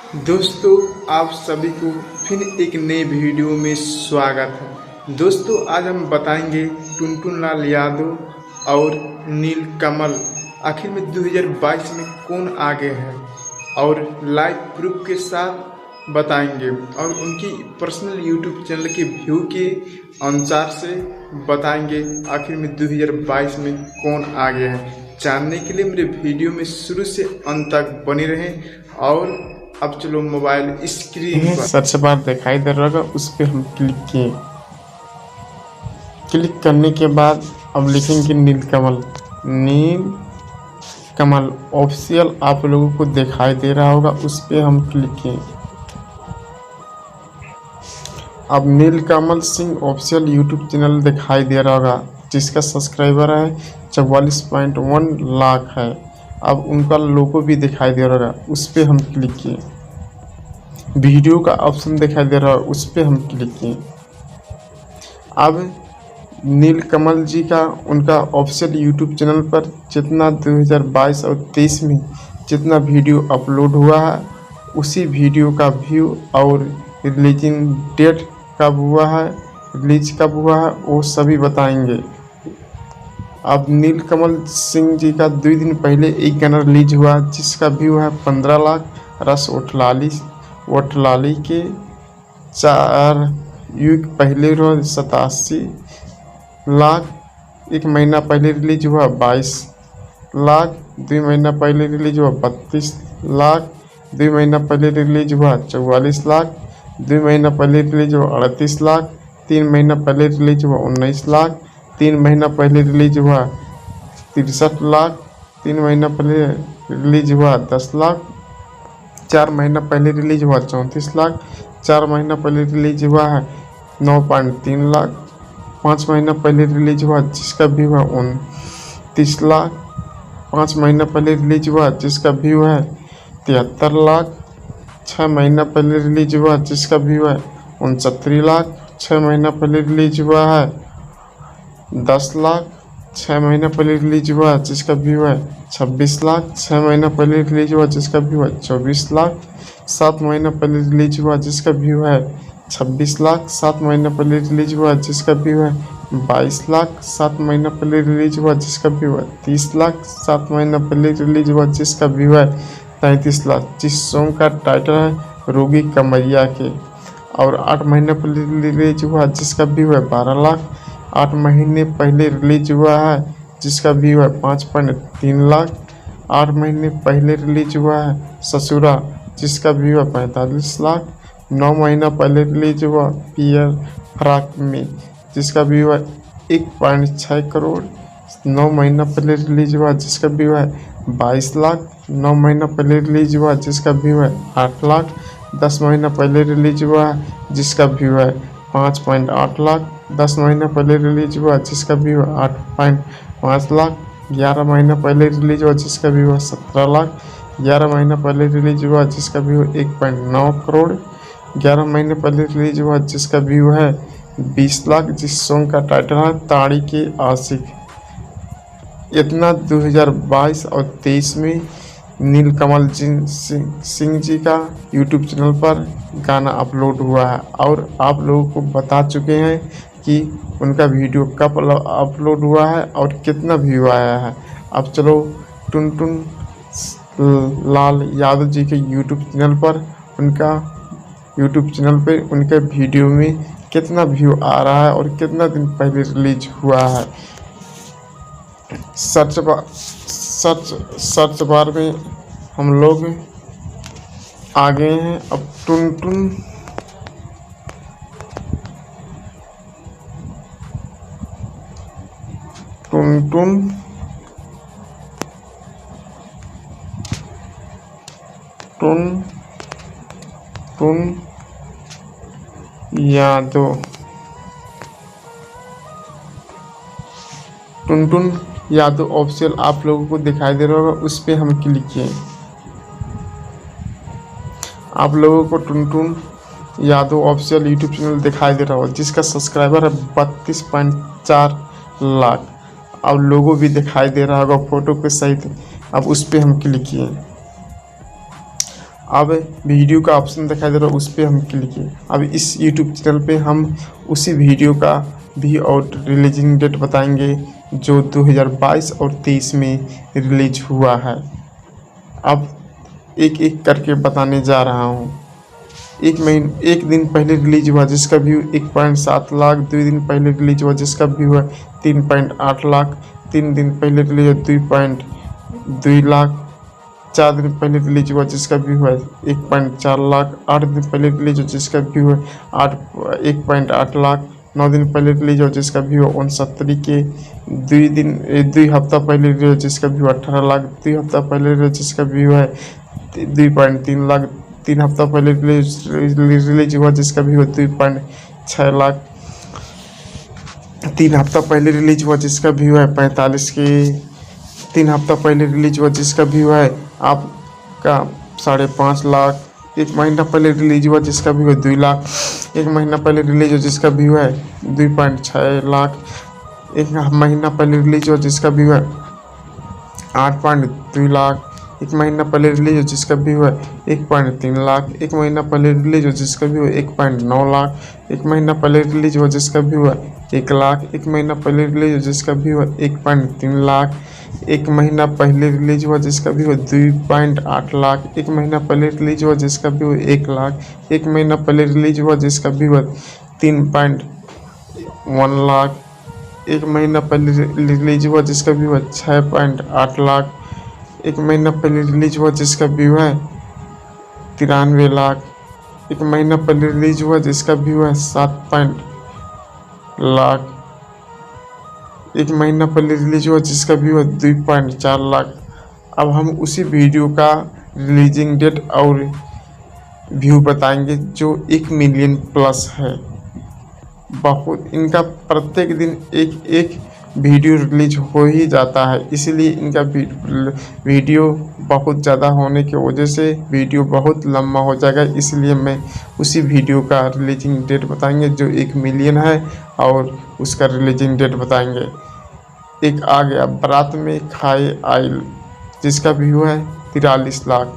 दोस्तों, आप सभी को फिर एक नए वीडियो में स्वागत है। दोस्तों, आज हम बताएंगे टुनटुन यादव और नील कमल आखिर में 2022 में कौन आगे है और लाइव प्रूफ के साथ बताएंगे और उनकी पर्सनल यूट्यूब चैनल के व्यू के अनुसार से बताएंगे आखिर में 2022 में कौन आगे है। जानने के लिए मेरे वीडियो में शुरू से अंत तक बने रहें। और अब चलो मोबाइल स्क्रीन पर सर्च बार दिखाई दे रहा होगा, उस पर हम क्लिक किए। क्लिक करने के बाद अब लिखेंगे नील कमल ऑफिशियल आप लोगों को दिखाई दे रहा होगा, उस पर हम क्लिक किए। अब Neel Kamal Singh official YouTube channel दिखाई दे रहा होगा, जिसका सब्सक्राइबर है 44.1 लाख है। अब उनका लोगो भी दिखाई दे रहा होगा, उस पर हम क्लिक किए। वीडियो का ऑप्शन दिखाई दे रहा है, उस पर हम क्लिक किए। अब नील कमल जी का उनका ऑफिशियल यूट्यूब चैनल पर जितना 2022 और 23 में जितना वीडियो अपलोड हुआ है, उसी वीडियो का व्यू और रिलीजिंग डेट कब हुआ है, रिलीज कब हुआ है, वो सभी बताएंगे। अब नील कमल सिंह जी का 2 दिन पहले एक गाना रिलीज हुआ, जिसका व्यू है 15 लाख। रस वटलाली के 4 वीक पहले रोज 87 लाख। 1 महीना पहले रिलीज हुआ 22 लाख। 2 महीना पहले रिलीज हुआ 32 लाख। 2 महीना पहले रिलीज हुआ 44 लाख। 2 महीना पहले रिलीज हुआ 38 लाख। 3 महीना पहले रिलीज हुआ 19 लाख। 3 महीना पहले रिलीज हुआ 63 लाख। 3 महीना पहले रिलीज हुआ 10 लाख। 4 महीना पहले रिलीज हुआ 34 लाख। 4 महीना पहले रिलीज हुआ है 9.3 लाख। 5 महीना पहले रिलीज हुआ जिसका व्यू है 29 लाख। 5 महीना पहले रिलीज हुआ जिसका व्यू है 73 लाख। 6 महीना पहले रिलीज हुआ जिसका व्यू है 69 लाख। 6 महीना पहले रिलीज हुआ है 10 लाख। 6 महीना पहले रिलीज हुआ जिसका व्यू है 26 लाख। 6 महीना पहले रिलीज हुआ जिसका व्यू है 24 लाख। 7 महीना पहले रिलीज हुआ जिसका व्यू है 26 लाख। 7 महीना पहले रिलीज हुआ जिसका व्यू है 22 लाख। 7 महीना पहले रिलीज हुआ जिसका व्यू है 30 लाख। 7 महीना पहले रिलीज हुआ जिसका व्यू है 33 लाख। जिस सॉन्ग का टाइटल है रोगी कमैया के। और 8 महीने पहले रिलीज हुआ जिसका व्यू है 12 लाख। 8 महीने पहले रिलीज हुआ है जिसका व्यू है 5.3 लाख। 8 महीने पहले रिलीज हुआ है ससुरा, जिसका व्यू है 45 लाख। 9 महीना पहले रिलीज हुआ पियर फ्राक में, जिसका व्यू है 1.6 करोड़। 9 महीना पहले रिलीज हुआ जिसका व्यू है 22 लाख। 9 महीना पहले रिलीज हुआ जिसका व्यू है 8 लाख। 10 महीना पहले रिलीज हुआ जिसका व्यू है 5.8 लाख। 10 महीना पहले रिलीज हुआ जिसका व्यू है 8.5 लाख। 11 महीना पहले रिलीज हुआ जिसका व्यू है 17 लाख। 11 महीना पहले रिलीज हुआ जिसका व्यू 1.9 करोड़। 11 महीने पहले रिलीज हुआ जिसका व्यू है 20 लाख। जिस सॉन्ग का टाइटल है ताड़ी के आशिक। इतना 2022 और 23 में नील कमल सिंह जी का यूट्यूब चैनल पर गाना अपलोड हुआ है और आप लोगों को बता चुके हैं कि उनका वीडियो कब अपलोड हुआ है और कितना व्यू आया है। अब चलो टुनटुन यादव जी के यूट्यूब चैनल पर उनके वीडियो में कितना व्यू आ रहा है और कितना दिन पहले रिलीज हुआ है। सर्च बार में हम लोग आ गए हैं। अब टुनटुन यादव ऑफिशियल आप लोगों को दिखाई दे रहा होगा, उस पर हम क्लिक किए। आप लोगों को Tuntun Yadav official YouTube channel दिखाई दे रहा होगा, जिसका सब्सक्राइबर है 32.4 लाख। अब लोगो भी दिखाई दे रहा होगा फोटो के सहित। अब उस पर हम क्लिक किए। अब वीडियो का ऑप्शन दिखाई दे रहा है, उस पर हम क्लिक किए। अब इस यूट्यूब चैनल पे हम उसी वीडियो का भी और रिलीजिंग डेट बताएंगे जो 2022 और 23 में रिलीज हुआ है। अब एक एक करके बताने जा रहा हूँ। एक दिन पहले रिलीज हुआ जिसका व्यू 1.7 लाख, 2 दिन पहले रिलीज हुआ जिसका व्यू है 3.8 लाख, 3 दिन पहले रिलीज हुआ 2.2 लाख, 4 दिन पहले रिलीज हुआ जिसका व्यू है 1.4 लाख, 8 दिन पहले रिलीज हुआ जिसका व्यू है 1.8 लाख, 9 दिन पहले रिलीज हुआ जिसका व्यू है 69 के, 2 हफ्ता पहले रिलीज हुआ जिसका व्यू 18 लाख, 2 हफ्ता पहले रिलीज जिसका व्यू है 2.3 लाख, 3 हफ्ता पहले रिलीज हुआ जिसका व्यू है 2.6 लाख, 3 हफ्ता पहले रिलीज हुआ जिसका व्यू है 45 के, 3 हफ्ता पहले रिलीज हुआ जिसका व्यू है आपका 5.5 लाख, 1 महीना पहले रिलीज हुआ जिसका व्यू है 2 लाख, 1 महीना पहले रिलीज हुआ जिसका व्यू है 2.6 लाख, 1 महीना पहले रिलीज हुआ जिसका व्यू है 8.2 लाख, 1 महीना पहले रिलीज हुआ जिसका व्यू है 1.3 लाख, 1 महीना पहले रिलीज हुआ जिसका व्यू है 1.9 लाख, 1 महीना पहले रिलीज हुआ जिसका व्यू है 1 लाख, 1 महीना पहले रिलीज हुआ जिसका व्यू है 1.3 लाख, 1 महीना पहले रिलीज हुआ जिसका व्यू है 2.8 लाख, 1 महीना पहले रिलीज हुआ जिसका व्यू है 1 लाख, 1 महीना पहले रिलीज हुआ जिसका व्यू है 3.1 लाख, 1 महीना पहले रिलीज हुआ जिसका व्यू है 6.8 लाख, 1 महीना पहले रिलीज हुआ जिसका व्यू है 93 लाख, 1 महीना पहले रिलीज हुआ जिसका व्यू है 7 लाख, 1 महीना पहले रिलीज हुआ जिसका व्यू है 2.4 लाख। अब हम उसी वीडियो का रिलीजिंग डेट और व्यू बताएंगे जो 1 मिलियन प्लस है। बहुत इनका प्रत्येक दिन एक वीडियो रिलीज हो ही जाता है, इसलिए इनका वीडियो बहुत ज़्यादा होने की वजह से वीडियो बहुत लंबा हो जाएगा, इसलिए मैं उसी वीडियो का रिलीजिंग डेट बताएंगे जो 1 मिलियन है और उसका रिलीजिंग डेट बताएंगे। एक आ गया बारात में खाए आइल जिसका व्यू है 43 लाख,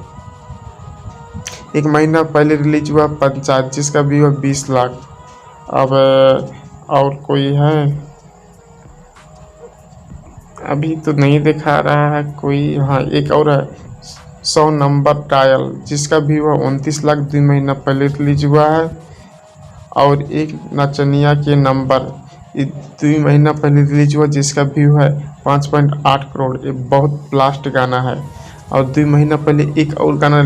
1 महीना पहले रिलीज हुआ पंचायत जिसका व्यू है 20 लाख। अब और कोई है अभी तो नहीं दिखा रहा है कोई, हाँ एक और है 100 नंबर डायल जिसका व्यू है 29 लाख, 2 महीना पहले रिलीज हुआ है। और एक नचनिया के नंबर 2 महीना पहले रिलीज हुआ जिसका व्यू है 5.8 करोड़, ये बहुत ब्लास्ट गाना है। और 2 महीना पहले एक और गाना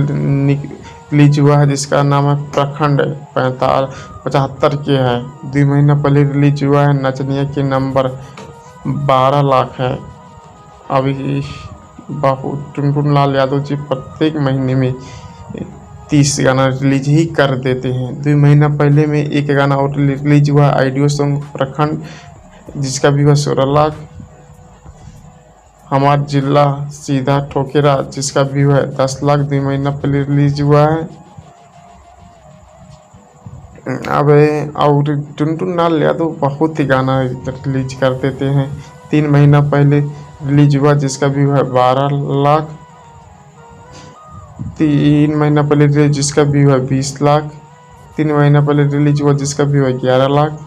रिलीज हुआ है जिसका नाम है प्रखंड 75 के है, 2 महीना पहले रिलीज हुआ है। नचनिया के नंबर 12 लाख है। अभी टुनटुन लाल यादव जी प्रत्येक महीने में 30 गाना रिलीज ही कर देते हैं। 2 महीना पहले में एक गाना और रिलीज हुआ ऑडियो सॉन्ग प्रखंड जिसका भी हुआ 16 लाख। हमारा जिला सीधा ठोकेरा जिसका व्यू है 10 लाख, 2 महीना पहले रिलीज हुआ है। अब और टुनटुन लाल यादव बहुत ही गाना रिलीज कर देते हैं। 3 महीना पहले रिलीज हुआ जिसका व्यू है 12 लाख, 3 महीना पहले रिलीज जिसका व्यू है 20 लाख, 3 महीना पहले रिलीज हुआ जिसका व्यू है 11 लाख।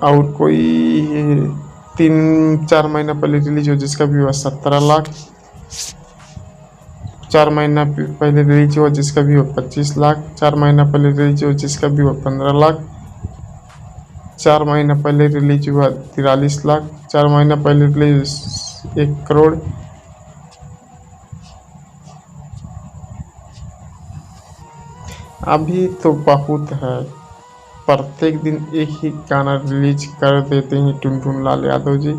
और कोई 3-4 महीना पहले रिलीज हुआ जिसका व्यू है 17 लाख, 4 महीना पहले रिलीज हुआ जिसका व्यू है 25 लाख, 4 महीना पहले रिलीज हुआ जिसका व्यू है 15 लाख, 4 महीना पहले रिलीज हुआ 43 लाख, 4 महीना पहले रिलीज 1 करोड़। अभी तो बहुत है, प्रत्येक दिन एक ही गाना रिलीज कर देते हैं टुनटुन लाल यादव जी,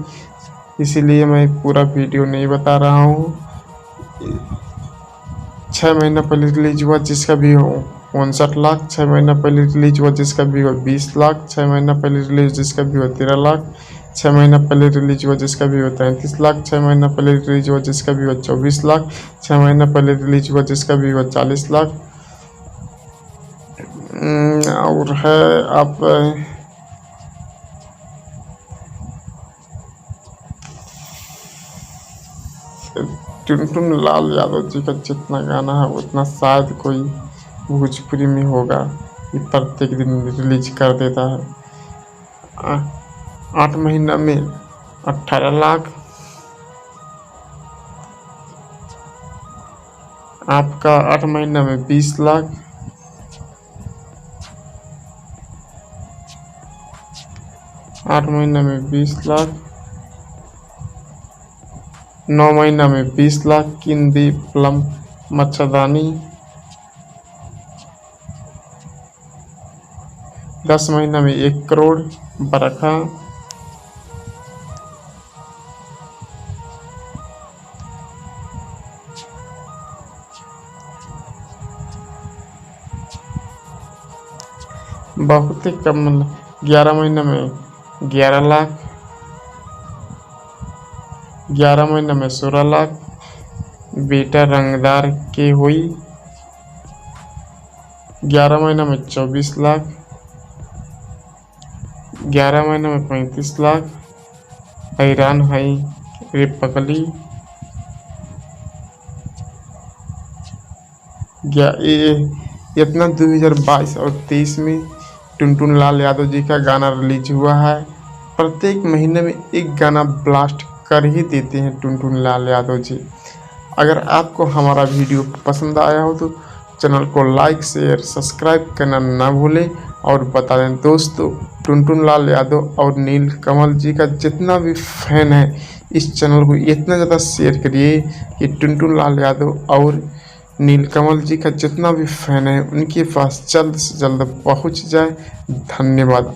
इसीलिए मैं पूरा वीडियो नहीं बता रहा हूँ। 6 महीना पहले रिलीज हुआ जिसका भी हो 59 लाख, 6 महीना पहले रिलीज हुआ जिसका भी हो 20 लाख, 6 महीना पहले रिलीज जिसका भी हो 13 लाख, 6 महीना पहले रिलीज हुआ जिसका भी हो 33 लाख, 6 महीना पहले रिलीज हुआ जिसका भी हो 24 लाख, 6 महीना पहले रिलीज हुआ जिसका भी हो 40 लाख। और है आप टुनटुन लाल यादव जी का जितना गाना है उतना शायद कोई भोजपुरी में होगा। ये प्रत्येक दिन रिलीज कर देता है। 8 महीना में 18 लाख, आपका 8 महीना में 20 लाख, 8 महीना में 20 लाख, 9 महीना में 20 लाख किंदी प्लम मच्छरदानी, 10 महीना में 1 करोड़ बरखा, 11 महीना में 11 लाख, 11 महीना में 16 लाख, बेटा रंगदार के हुई, 11 महीना में 24 लाख, 11 महीना में 35 लाख, हैरान है रे पगली, इतना 2022 और 23 में टुनटुन लाल यादव जी का गाना रिलीज हुआ है। प्रत्येक महीने में एक गाना ब्लास्ट कर ही देते हैं टुनटुन लाल यादव जी। अगर आपको हमारा वीडियो पसंद आया हो तो चैनल को लाइक शेयर सब्सक्राइब करना ना भूलें। और बता दें दोस्तों, टुनटुन लाल यादव और नील कमल जी का जितना भी फैन है इस चैनल को इतना ज़्यादा शेयर करिए कि टुनटुन लाल यादव और नीलकमल जी का जितना भी फैन है उनके पास जल्द से जल्द पहुंच जाए। धन्यवाद।